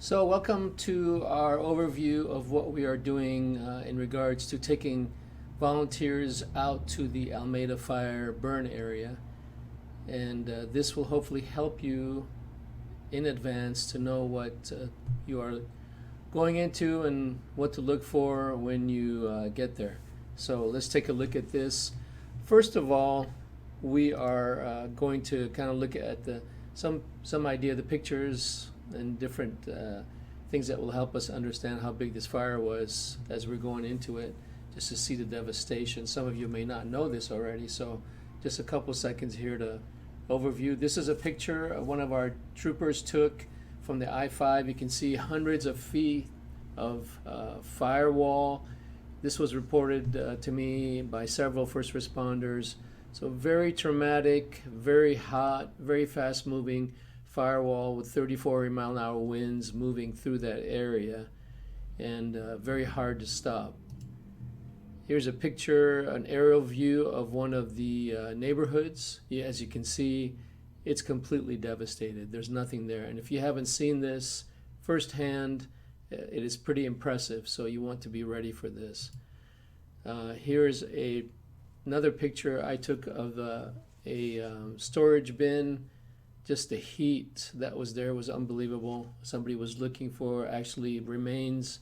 So, welcome to our overview of what we are doing in regards to taking volunteers out to the Almeda fire burn area. And this will hopefully help you in advance to know what you are going into and what to look for when you get there. So, let's take a look at this. First of all, we are going to kind of look at some idea of the pictures and different things that will help us understand how big this fire was as we're going into it, just to see the devastation. Some of you may not know this already, so just a couple seconds here to overview. This is a picture one of our troopers took from the I-5. You can see hundreds of feet of firewall. This was reported to me by several first responders. So very traumatic, very hot, very fast moving firewall with 34-mile-an-hour winds moving through that area, and very hard to stop. Here's a picture, an aerial view of one of the neighborhoods. As you can see, it's completely devastated. There's nothing there. And if you haven't seen this firsthand, it is pretty impressive, so you want to be ready for this. Here's another picture I took of a storage bin. Just the heat that was there was unbelievable. Somebody was looking for actually remains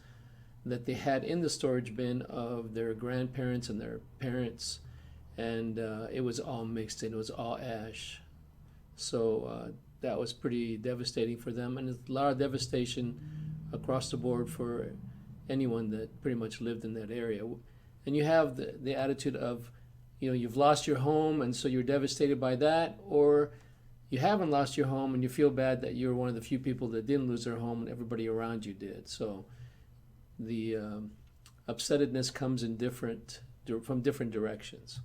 that they had in the storage bin of their grandparents and their parents, and it was all mixed in. It was all ash. So that was pretty devastating for them, and a lot of devastation across the board for anyone that pretty much lived in that area. And you have the attitude of, you've lost your home, and so you're devastated by that, or you haven't lost your home and you feel bad that you're one of the few people that didn't lose their home and everybody around you did. So the upsettedness comes in from different directions.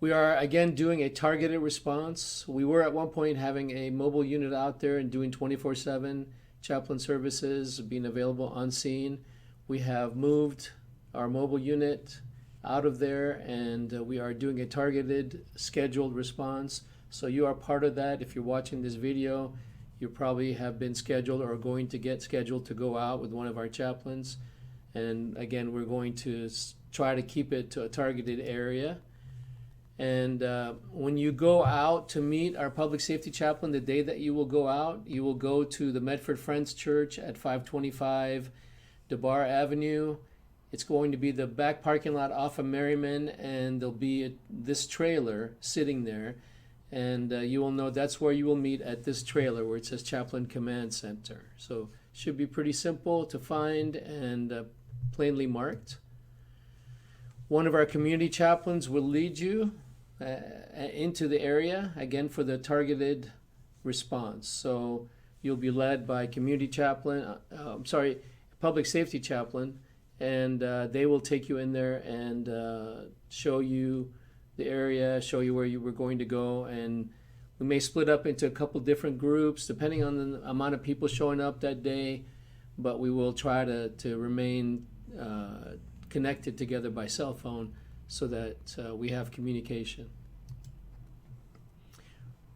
We are again doing a targeted response. We were at one point having a mobile unit out there and doing 24/7 chaplain services, being available on scene. We have moved our mobile unit out of there, and we are doing a targeted scheduled response. So you are part of that. If you're watching this video, you probably have been scheduled or are going to get scheduled to go out with one of our chaplains. And again, we're going to try to keep it to a targeted area. And when you go out to meet our public safety chaplain, the day that you will go out, you will go to the Medford Friends Church at 525 DeBar Avenue. It's going to be the back parking lot off of Merriman, and there'll be this trailer sitting there. And you will know that's where you will meet, at this trailer where it says Chaplain Command Center. So should be pretty simple to find and plainly marked. One of our community chaplains will lead you into the area, again, for the targeted response. So you'll be led by community chaplain, public safety chaplain, and they will take you in there and show you the area, show you where you were going to go. And we may split up into a couple different groups depending on the amount of people showing up that day, but we will try to remain connected together by cell phone so that we have communication.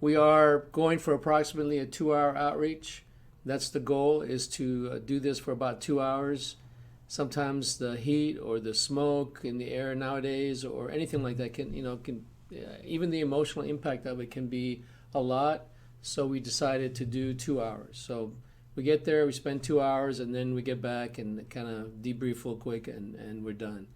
We are going for approximately a 2-hour outreach. That's the goal, is to do this for about 2 hours. Sometimes the heat or the smoke in the air nowadays or anything like that can even the emotional impact of it can be a lot. So we decided to do 2 hours. So we get there, we spend 2 hours, and then we get back and kind of debrief real quick, and we're done.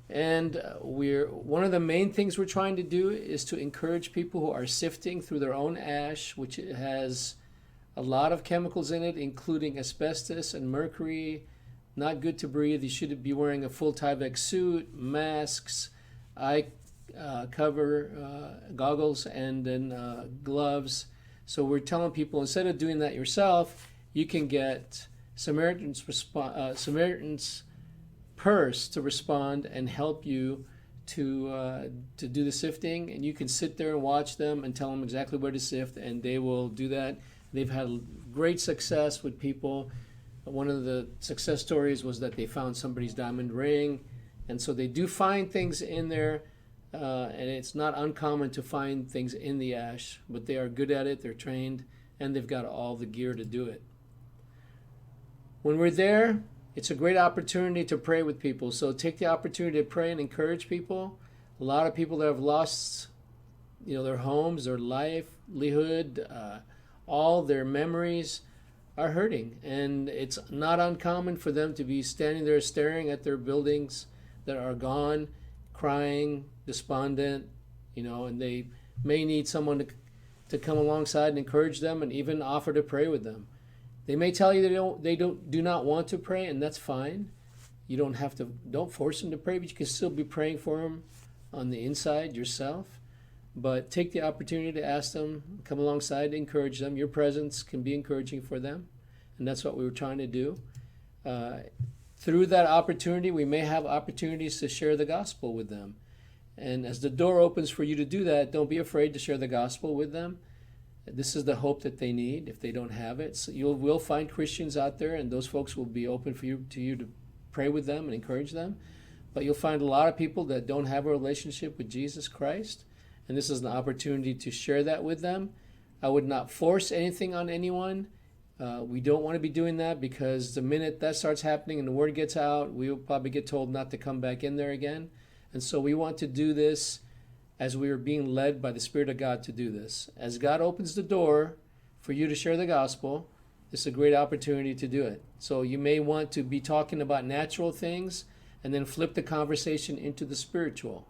And one of the main things we're trying to do is to encourage people who are sifting through their own ash, which has a lot of chemicals in it, including asbestos and mercury. Not good to breathe. You should be wearing a full Tyvek suit, masks, eye cover, goggles, and then gloves. So we're telling people, instead of doing that yourself, you can get Samaritan's Purse to respond and help you to do the sifting. And you can sit there and watch them and tell them exactly where to sift, and they will do that. They've had great success with people. One of the success stories was that they found somebody's diamond ring. And so they do find things in there, and it's not uncommon to find things in the ash, but they are good at it, they're trained, and they've got all the gear to do it. When we're there, it's a great opportunity to pray with people. So take the opportunity to pray and encourage people. A lot of people that have lost, their homes, their livelihood, all their memories are hurting. And it's not uncommon for them to be standing there staring at their buildings that are gone, crying, despondent, and they may need someone to come alongside and encourage them and even offer to pray with them. They may tell you they do not want to pray, and that's fine. You don't force them to pray, but you can still be praying for them on the inside yourself. But take the opportunity to ask them, come alongside, encourage them. Your presence can be encouraging for them, and that's what we were trying to do. Through that opportunity, we may have opportunities to share the gospel with them. And as the door opens for you to do that, don't be afraid to share the gospel with them. This is the hope that they need if they don't have it. So you will find Christians out there, and those folks will be open for you to pray with them and encourage them. But you'll find a lot of people that don't have a relationship with Jesus Christ, and this is an opportunity to share that with them. I would not force anything on anyone. We don't want to be doing that, because the minute that starts happening and the word gets out, we will probably get told not to come back in there again. And so we want to do this as we are being led by the Spirit of God to do this. As God opens the door for you to share the gospel, this is a great opportunity to do it. So you may want to be talking about natural things and then flip the conversation into the spiritual,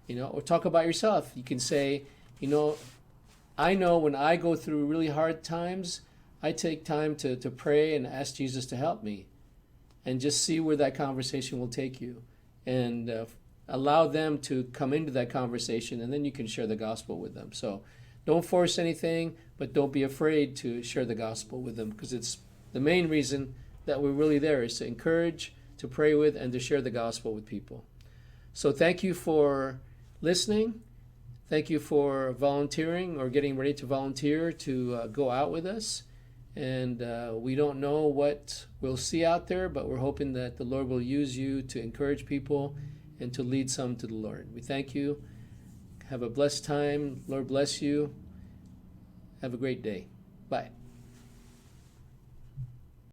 or talk about yourself. You can say, I know when I go through really hard times, I take time to pray and ask Jesus to help me, and just see where that conversation will take you. And allow them to come into that conversation, and then you can share the gospel with them. So don't force anything, but don't be afraid to share the gospel with them, because it's the main reason that we're really there, is to encourage, to pray with, and to share the gospel with people. So thank you for listening. Thank you for volunteering or getting ready to volunteer to go out with us. And we don't know what we'll see out there, but we're hoping that the Lord will use you to encourage people and to lead some to the Lord. We thank you. Have a blessed time. Lord bless you. Have a great day. Bye.